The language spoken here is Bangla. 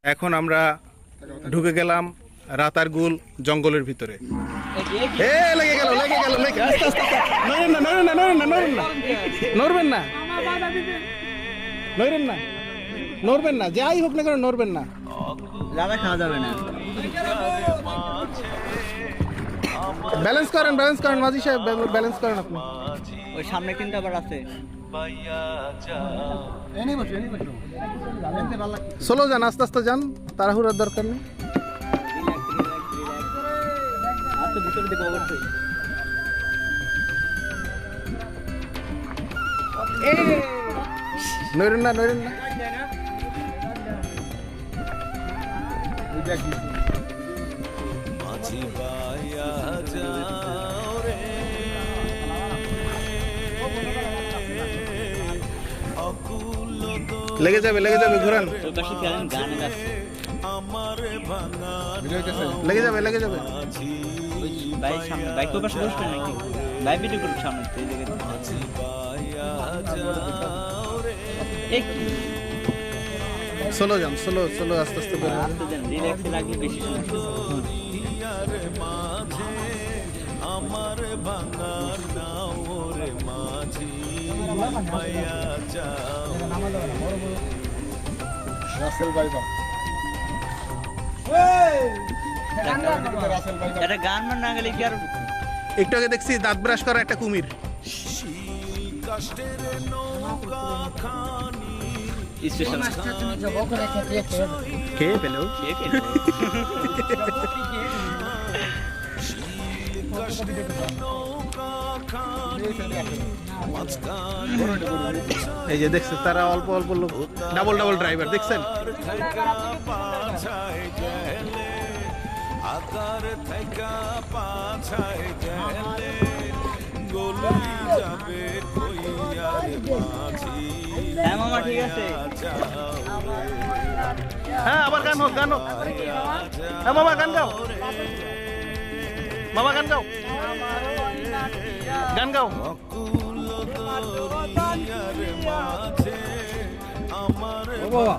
এখন আমরা ঢুকে গেলাম রাতারগুল জঙ্গলের ভিতরে। লেগে গেল আস্তে আস্তে নড়বেন না যাই হোক না কেন নড়বেন না, খাওয়া যাবে না। ব্যালেন্স করেন মাঝি সাহেব, ব্যালেন্স করেন আপনি। ওই সামনে কিন্তু আবার আছে। স্লো যান, আস্তে আস্তে যান, তাড়াহুড়ার দরকার নেই। ভিতরে দিকে অবশ্যই নড়েন না লেগে যাবে ঘুরান, লেগে যাবে। স্লো যান, স্লো আস্তে আস্তে একটু আগে দেখছি দাঁত ব্রাশ করা একটা কুমির। খেয়ে পেল এই যে দেখছেন তারা অল্প লোক, ডাবল ড্রাইভার দেখছেন। ঠিক আছে, হ্যাঁ আবার গান হোক। হ্যাঁ মামা গান গাও, গান গাও। বাবা